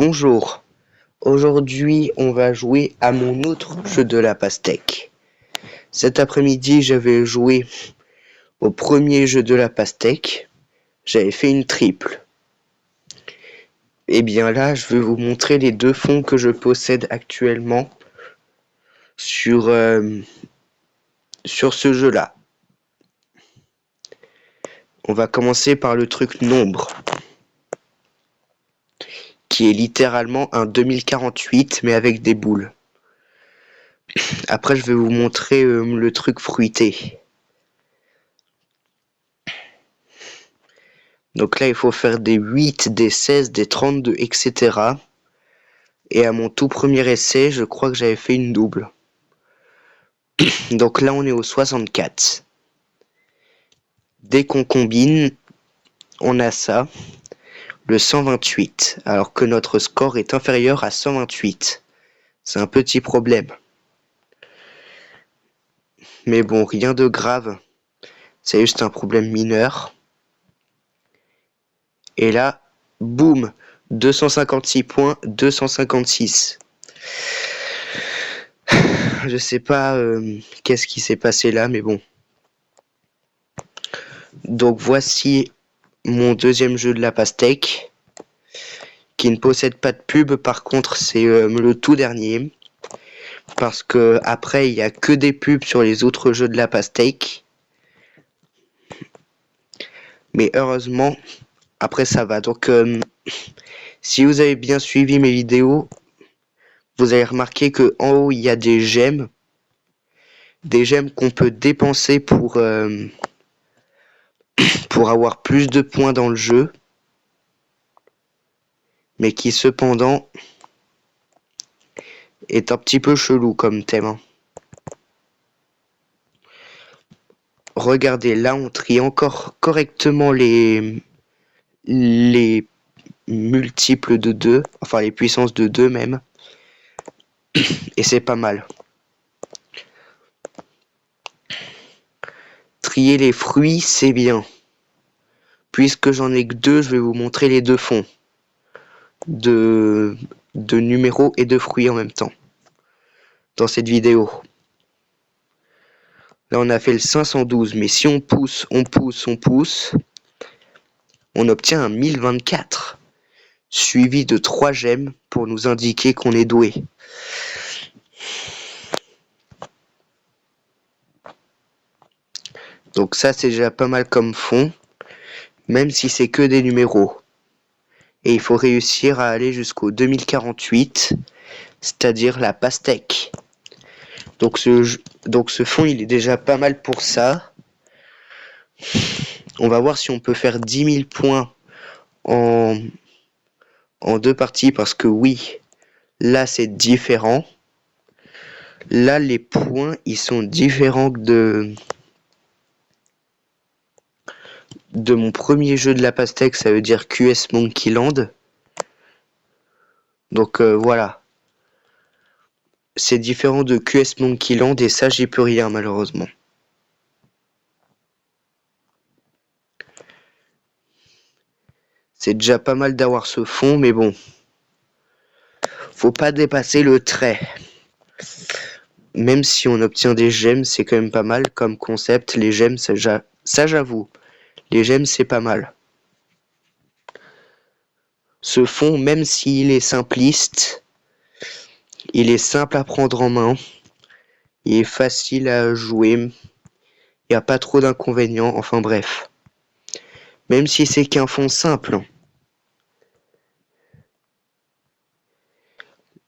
Bonjour, aujourd'hui on va jouer à mon autre jeu de la pastèque. Cet après-midi j'avais joué au premier jeu de la pastèque, j'avais fait une triple. Et bien là je vais vous montrer les deux fonds que je possède actuellement sur ce jeu-là. On va commencer par le truc nombre, qui est littéralement un 2048 mais avec des boules. Après je vais vous montrer le truc fruité. Donc là il faut faire des 8, des 16, des 32, etc. Et à mon tout premier essai, je crois que j'avais fait une double. Donc là on est au 64. Dès qu'on combine, on a ça, le 128, alors que notre score est inférieur à 128. C'est un petit problème. Mais bon, rien de grave. C'est juste un problème mineur. Et là, boum, 256 points, 256. Je sais pas qu'est-ce qui s'est passé là, mais bon. Donc voici mon deuxième jeu de la pastèque, qui ne possède pas de pub. Par contre, c'est le tout dernier, parce que après il y a que des pubs sur les autres jeux de la pastèque. Mais heureusement, après ça va. Donc si vous avez bien suivi mes vidéos, vous avez remarqué que en haut il y a des gemmes qu'on peut dépenser pour avoir plus de points dans le jeu, mais qui cependant est un petit peu chelou comme thème. Regardez, là on trie encore correctement les multiples de 2, enfin les puissances de 2 même, et c'est pas mal. Trier les fruits, c'est bien. Puisque j'en ai que 2, je vais vous montrer les deux fonds de numéros et de fruits en même temps dans cette vidéo. Là on a fait le 512, mais si on pousse, on obtient un 1024, suivi de 3 gemmes pour nous indiquer qu'on est doué. Donc ça c'est déjà pas mal comme fond, même si c'est que des numéros. Et il faut réussir à aller jusqu'au 2048, c'est-à-dire la pastèque. Donc ce fond il est déjà pas mal pour ça. On va voir si on peut faire 10 000 points en 2 parties, parce que oui, là c'est différent. Là les points ils sont différents de mon premier jeu de la pastèque, ça veut dire QS Monkey Land. Donc voilà. C'est différent de QS Monkey Land et ça j'y peux rien malheureusement. C'est déjà pas mal d'avoir ce fond, mais bon. Faut pas dépasser le trait. Même si on obtient des gemmes, c'est quand même pas mal comme concept. Les gemmes, ça j'avoue. Les gemmes, c'est pas mal. Ce fond, même s'il est simpliste, il est simple à prendre en main. Il est facile à jouer. Il n'y a pas trop d'inconvénients. Enfin bref. Même si c'est qu'un fond simple.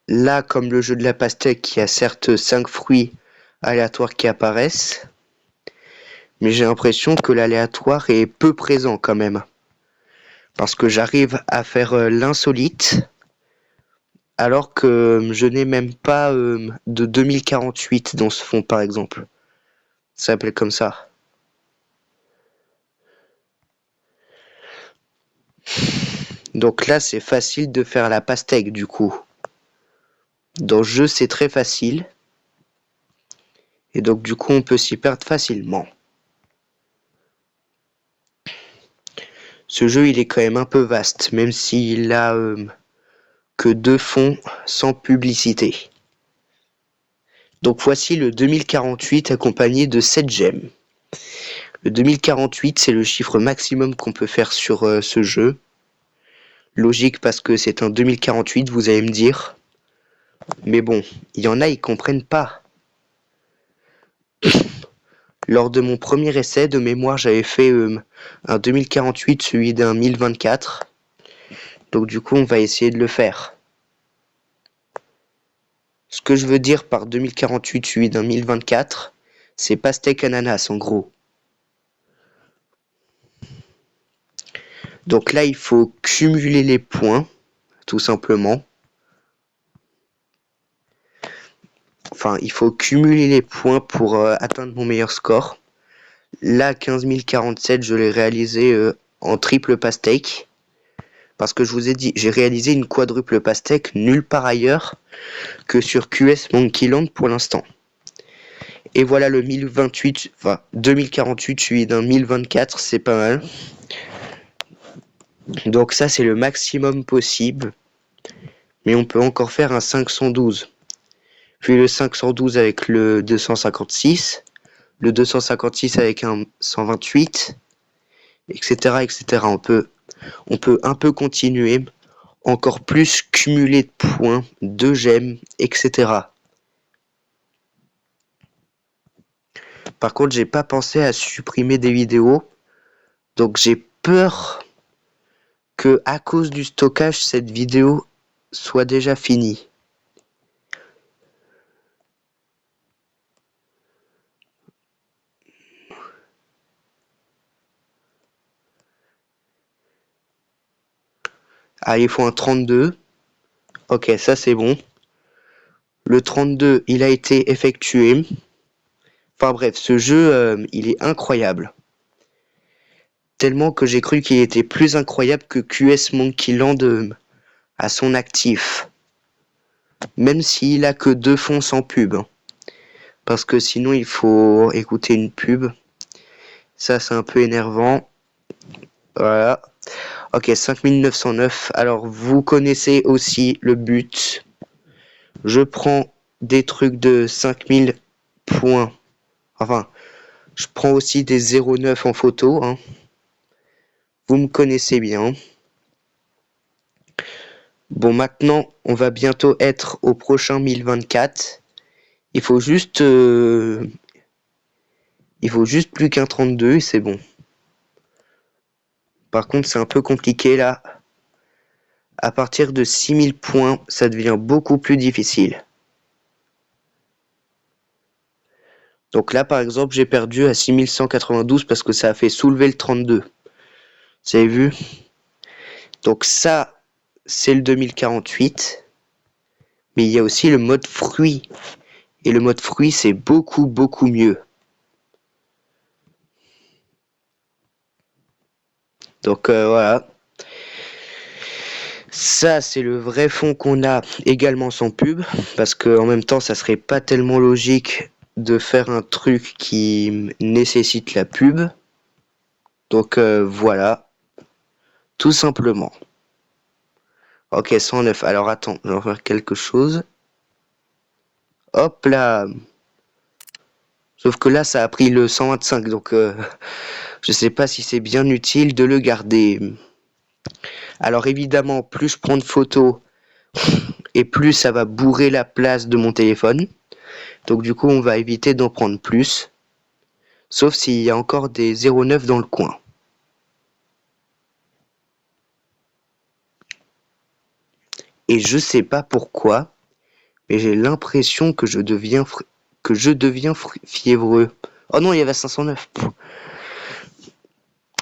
Là, comme le jeu de la pastèque, il y a certes 5 fruits aléatoires qui apparaissent. Mais j'ai l'impression que l'aléatoire est peu présent quand même. Parce que j'arrive à faire l'insolite, alors que je n'ai même pas de 2048 dans ce fond par exemple. Ça s'appelle comme ça. Donc là c'est facile de faire la pastèque du coup. Dans le jeu c'est très facile. Et donc du coup on peut s'y perdre facilement. Ce jeu il est quand même un peu vaste, même s'il a que 2 fonds sans publicité. Donc voici le 2048 accompagné de 7 gemmes. Le 2048, c'est le chiffre maximum qu'on peut faire sur ce jeu. Logique parce que c'est un 2048, vous allez me dire. Mais bon, il y en a, ils comprennent pas. Lors de mon premier essai de mémoire, j'avais fait un 2048 suivi d'un 1024. Donc du coup, on va essayer de le faire. Ce que je veux dire par 2048 suivi d'un 1024, c'est pastèque ananas en gros. Donc là, il faut cumuler les points, tout simplement. Enfin, il faut cumuler les points pour atteindre mon meilleur score. Là, 15 047, je l'ai réalisé en triple pastèque. Parce que je vous ai dit, j'ai réalisé une quadruple pastèque nulle part ailleurs que sur QS Monkeyland pour l'instant. Et voilà le 1028, enfin 2048 suivi d'un 1024, c'est pas mal. Donc ça c'est le maximum possible. Mais on peut encore faire un 512. Puis le 512 avec le 256. Le 256 avec un 128. Etc. etc. On peut un peu continuer. Encore plus cumuler de points, de gemmes, etc. Par contre, j'ai pas pensé à supprimer des vidéos. Donc j'ai peur que à cause du stockage, cette vidéo soit déjà finie. Ah, il faut un 32. Ok, ça c'est bon. Le 32, il a été effectué. Enfin bref, ce jeu, il est incroyable. Tellement que j'ai cru qu'il était plus incroyable que QS Monkeyland à son actif. Même s'il a que 2 fonds sans pub. Parce que sinon il faut écouter une pub. Ça c'est un peu énervant. Voilà. Ok, 5909. Alors vous connaissez aussi le but. Je prends des trucs de 5000 points. Enfin, je prends aussi des 0,9 en photo. Hein. Vous me connaissez bien. Bon, maintenant, on va bientôt être au prochain 1024. Il faut juste plus qu'un 32 et c'est bon. Par contre, c'est un peu compliqué là. À partir de 6000 points, ça devient beaucoup plus difficile. Donc là, par exemple, j'ai perdu à 6192 parce que ça a fait soulever le 32. Vous avez vu? Donc ça, c'est le 2048. Mais il y a aussi le mode fruit. Et le mode fruit, c'est beaucoup, beaucoup mieux. Donc voilà. Ça, c'est le vrai fond qu'on a également sans pub. Parce que en même temps, ça serait pas tellement logique de faire un truc qui nécessite la pub. Donc voilà. Tout simplement. Ok, 109. Alors attends, je vais faire quelque chose. Hop là. Sauf que là, ça a pris le 125. Donc je sais pas si c'est bien utile de le garder. Alors évidemment, plus je prends de photos et plus ça va bourrer la place de mon téléphone. Donc du coup, on va éviter d'en prendre plus. Sauf s'il y a encore des 0,9 dans le coin. Et je sais pas pourquoi, mais j'ai l'impression que je deviens fiévreux. Oh non, il y avait 509.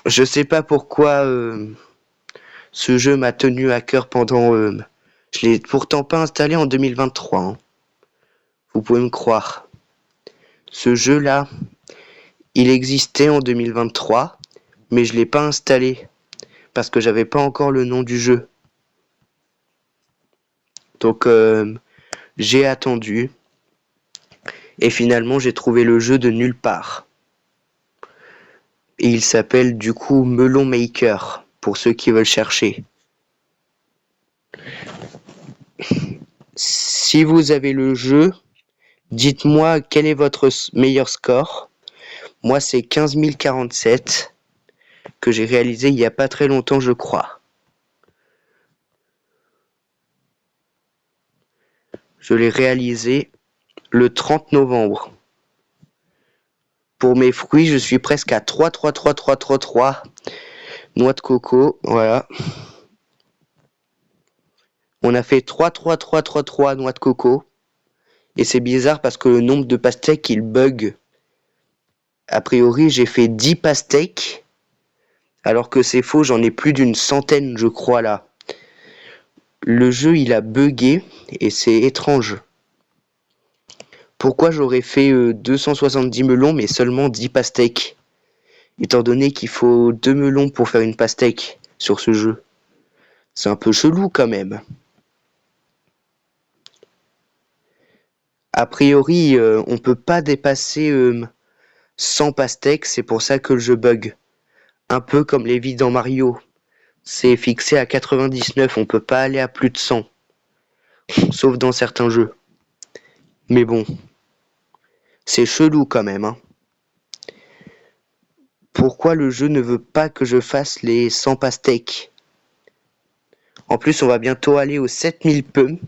Je sais pas pourquoi ce jeu m'a tenu à cœur pendant... je l'ai pourtant pas installé en 2023. Hein. Vous pouvez me croire. Ce jeu-là, il existait en 2023, mais je l'ai pas installé. Parce que j'avais pas encore le nom du jeu. Donc j'ai attendu. Et finalement j'ai trouvé le jeu de nulle part. Et il s'appelle du coup Melon Maker, pour ceux qui veulent chercher. Si vous avez le jeu, dites-moi quel est votre meilleur score. Moi, c'est 15 047 que j'ai réalisé il n'y a pas très longtemps, je crois. Je l'ai réalisé le 30 novembre. Pour mes fruits, je suis presque à 3, 3, 3, 3, 3, 3. Noix de coco, voilà. On a fait 3, 3, 3, 3, 3 noix de coco. Et c'est bizarre parce que le nombre de pastèques, il bug. A priori, j'ai fait 10 pastèques. Alors que c'est faux, j'en ai plus d'une centaine, je crois, là. Le jeu, il a bugué. Et c'est étrange. Pourquoi j'aurais fait 270 melons, mais seulement 10 pastèques? Étant donné qu'il faut 2 melons pour faire une pastèque sur ce jeu. C'est un peu chelou quand même. A priori, on peut pas dépasser 100 pastèques, c'est pour ça que le jeu bug. Un peu comme les vies dans Mario. C'est fixé à 99, on peut pas aller à plus de 100. Sauf dans certains jeux. Mais bon. C'est chelou quand même, hein. Pourquoi le jeu ne veut pas que je fasse les 100 pastèques? En plus, on va bientôt aller aux 7000 pommes.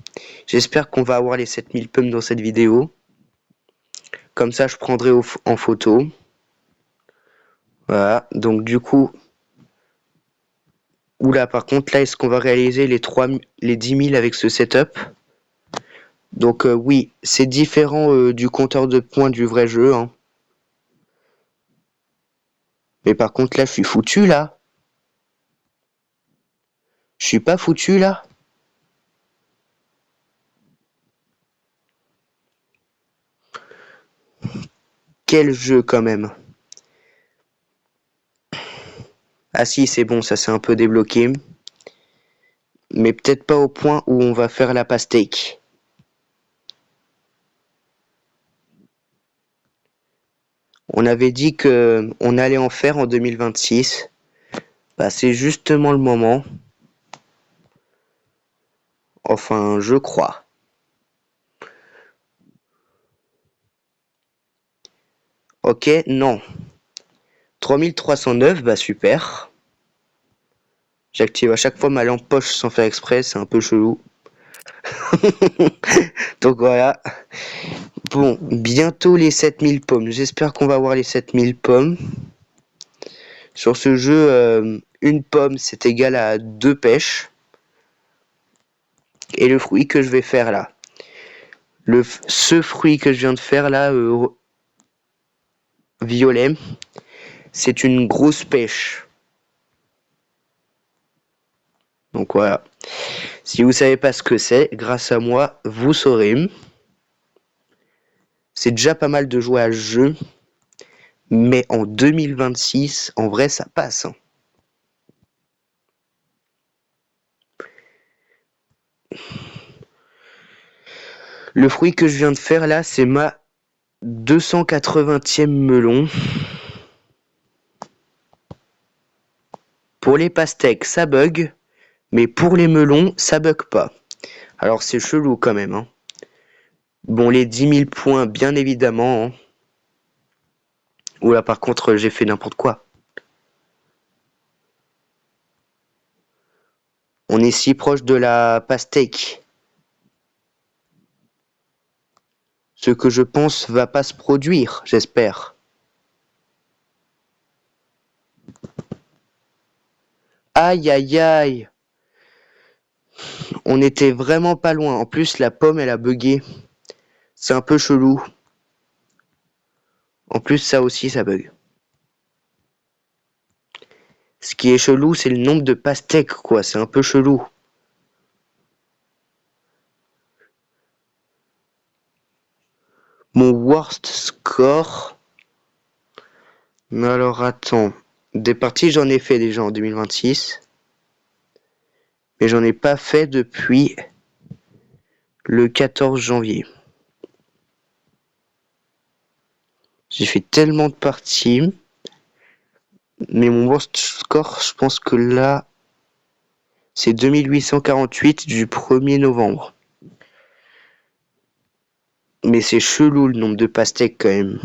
J'espère qu'on va avoir les 7000 pommes dans cette vidéo. Comme ça, je prendrai en photo. Voilà, donc du coup... Oula, par contre, là, est-ce qu'on va réaliser les 10 000 avec ce setup? Donc oui, c'est différent du compteur de points du vrai jeu, hein. Mais par contre, là, je suis foutu, là. Je suis pas foutu, là. Quel jeu, quand même. Ah si, c'est bon, ça s'est un peu débloqué. Mais peut-être pas au point où on va faire la pastèque. On avait dit que on allait en faire en 2026. Bah, c'est justement le moment. Enfin, je crois. Ok, non. 3309, bah super. J'active à chaque fois ma lampe poche sans faire exprès, c'est un peu chelou. Donc voilà. Bon, bientôt les 7000 pommes. J'espère qu'on va avoir les 7000 pommes. Sur ce jeu, une pomme, c'est égal à 2 pêches. Et le fruit que je vais faire là. Ce fruit que je viens de faire là, violet, c'est une grosse pêche. Donc voilà. Si vous savez pas ce que c'est, grâce à moi, vous saurez. C'est déjà pas mal de jouer à ce jeu. Mais en 2026, en vrai, ça passe, hein. Le fruit que je viens de faire là, c'est ma 280e melon. Pour les pastèques, ça bug. Mais pour les melons, ça bug pas. Alors c'est chelou quand même, hein. Bon, les 10 000 points, bien évidemment, hein. Oula, par contre, j'ai fait n'importe quoi. On est si proche de la pastèque. Ce que je pense va pas se produire, j'espère. Aïe, aïe, aïe. On était vraiment pas loin. En plus, la pomme, elle a bugué. C'est un peu chelou. En plus, ça aussi, ça bug. Ce qui est chelou, c'est le nombre de pastèques, quoi. C'est un peu chelou. Mon worst score. Mais alors, attends. Des parties, j'en ai fait déjà en 2026. Mais j'en ai pas fait depuis le 14 janvier. J'ai fait tellement de parties. Mais mon worst score, je pense que là, c'est 2848 du 1er novembre. Mais c'est chelou le nombre de pastèques quand même.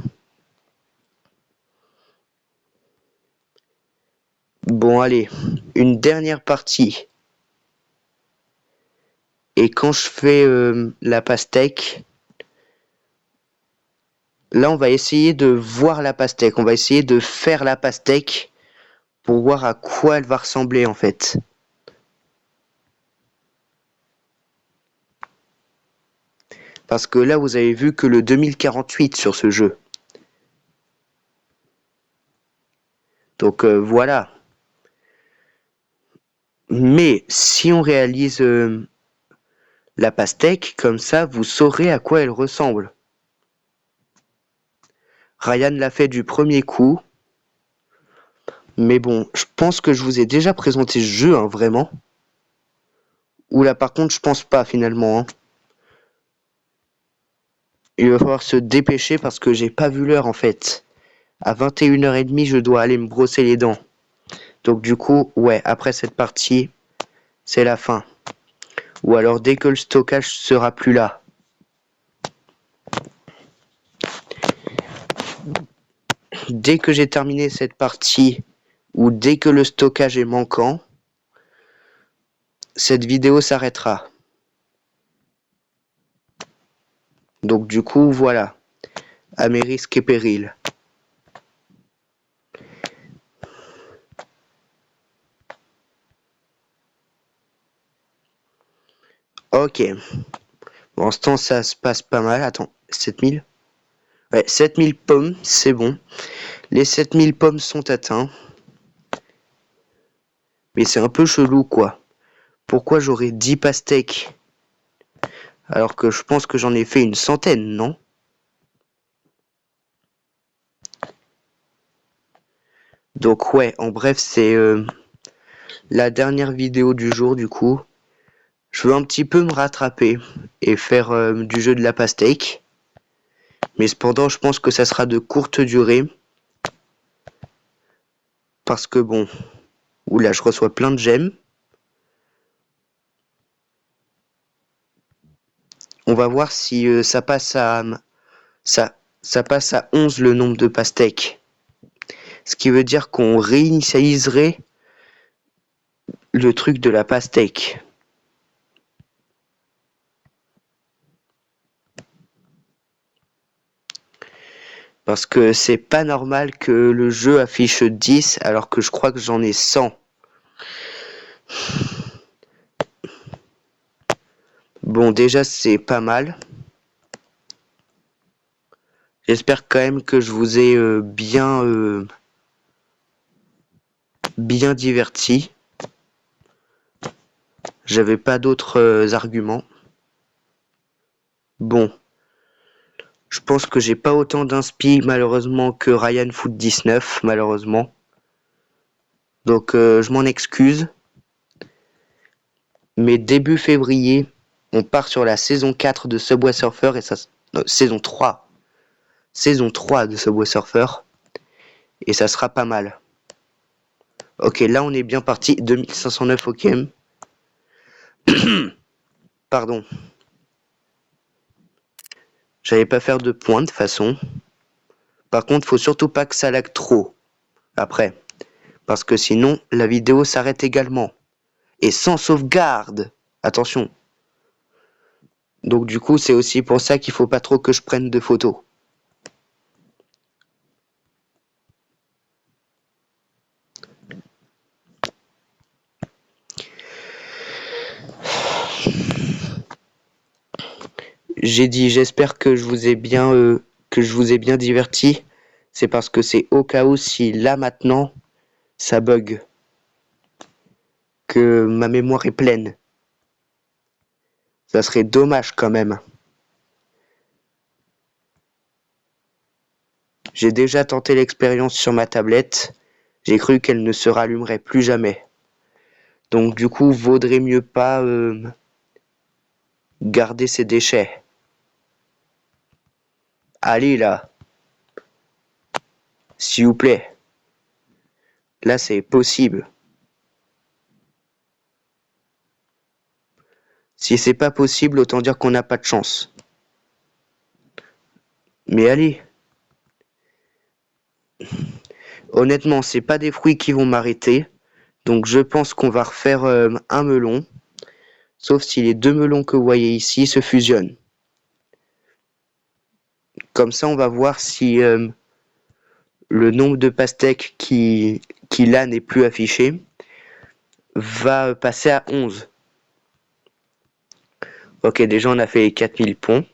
Bon allez, une dernière partie. Et quand je fais la pastèque, là on va essayer de voir la pastèque. On va essayer de faire la pastèque pour voir à quoi elle va ressembler en fait. Parce que là vous avez vu que le 2048 sur ce jeu. Donc voilà. Mais si on réalise la pastèque, comme ça vous saurez à quoi elle ressemble. Ryan l'a fait du premier coup. Mais bon, je pense que je vous ai déjà présenté ce jeu, hein, vraiment. Ou là par contre je pense pas finalement. Hein. Il va falloir se dépêcher parce que j'ai pas vu l'heure en fait. À 21h30 je dois aller me brosser les dents. Donc du coup, ouais, après cette partie, c'est la fin. Ou alors dès que le stockage sera plus là. Dès que j'ai terminé cette partie, ou dès que le stockage est manquant, cette vidéo s'arrêtera. Donc du coup, voilà. À mes risques et périls. Ok. Bon, en ce temps, ça se passe pas mal. Attends, 7000 ? Ouais, 7000 pommes, c'est bon. Les 7000 pommes sont atteints. Mais c'est un peu chelou, quoi. Pourquoi j'aurais 10 pastèques alors que je pense que j'en ai fait une centaine, non? Donc ouais, en bref, c'est la dernière vidéo du jour, du coup. Je veux un petit peu me rattraper et faire du jeu de la pastèque. Mais cependant, je pense que ça sera de courte durée. Parce que bon, oula, je reçois plein de gemmes. On va voir si ça passe à ça passe à 11 le nombre de pastèques. Ce qui veut dire qu'on réinitialiserait le truc de la pastèque. Parce que c'est pas normal que le jeu affiche 10 alors que je crois que j'en ai 100. Bon, déjà c'est pas mal. J'espère quand même que je vous ai bien diverti. J'avais pas d'autres arguments. Bon, je pense que j'ai pas autant d'inspi malheureusement que Ryan Foot 19 malheureusement. Donc je m'en excuse. Mais début février, on part sur la saison 4 de Subway Surfer et ça saison 3. Saison 3 de Subway Surfer et ça sera pas mal. Ok, là on est bien parti, 2509 ok. Pardon. J'allais pas faire de points de façon. Par contre, faut surtout pas que ça lag trop. Après. Parce que sinon, la vidéo s'arrête également. Et sans sauvegarde. Attention. Donc du coup, c'est aussi pour ça qu'il faut pas trop que je prenne de photos. J'ai dit, j'espère que je vous ai bien diverti. C'est parce que c'est au cas où si là maintenant, ça bug. Que ma mémoire est pleine. Ça serait dommage quand même. J'ai déjà tenté l'expérience sur ma tablette. J'ai cru qu'elle ne se rallumerait plus jamais. Donc du coup, vaudrait mieux pas garder ces déchets. Allez là. S'il vous plaît. Là, c'est possible. Si c'est pas possible, autant dire qu'on n'a pas de chance. Mais allez. Honnêtement, c'est pas des fruits qui vont m'arrêter. Donc je pense qu'on va refaire un melon. Sauf si les deux melons que vous voyez ici se fusionnent. Comme ça, on va voir si le nombre de pastèques qui là n'est plus affiché va passer à 11. Ok, déjà on a fait les 4000 ponts.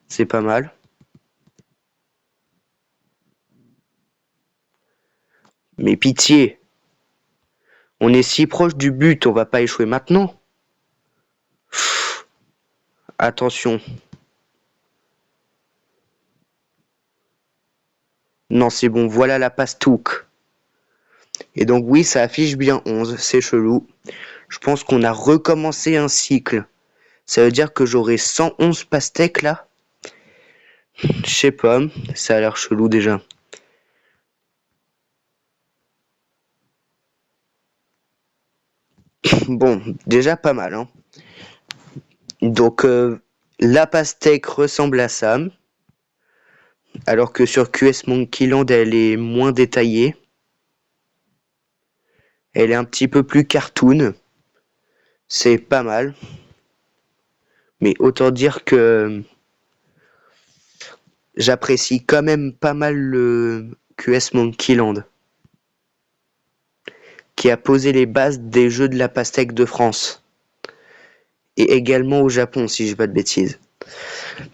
C'est pas mal. Mais pitié. On est si proche du but, on va pas échouer maintenant. Attention. Non, c'est bon, voilà la pastouque. Et donc oui, ça affiche bien 11, c'est chelou. Je pense qu'on a recommencé un cycle. Ça veut dire que j'aurai 111 pastèques là. Je sais pas, ça a l'air chelou déjà. Bon, déjà pas mal, hein. Donc la pastèque ressemble à ça. Alors que sur QS Monkeyland, elle est moins détaillée. Elle est un petit peu plus cartoon. C'est pas mal. Mais autant dire que j'apprécie quand même pas mal le QS Monkeyland, qui a posé les bases des jeux de la pastèque de France. Et également au Japon, si je dis pas de bêtises.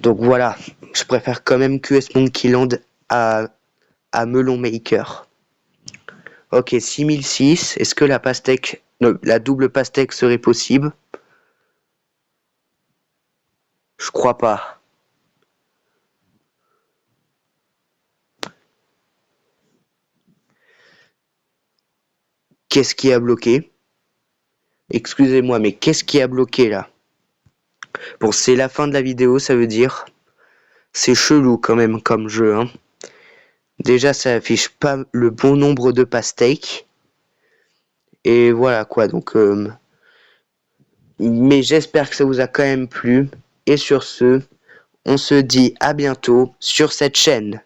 Donc voilà, je préfère quand même QS Monkeyland à Melon Maker. Ok, 6006, est-ce que la pastèque, non, la double pastèque serait possible? Je crois pas. Qu'est-ce qui a bloqué? Excusez-moi, mais qu'est-ce qui a bloqué là? Bon, c'est la fin de la vidéo, ça veut dire. C'est chelou quand même comme jeu, hein. Déjà, ça affiche pas le bon nombre de pastèques. Et voilà quoi, donc... mais j'espère que ça vous a quand même plu. Et sur ce, on se dit à bientôt sur cette chaîne.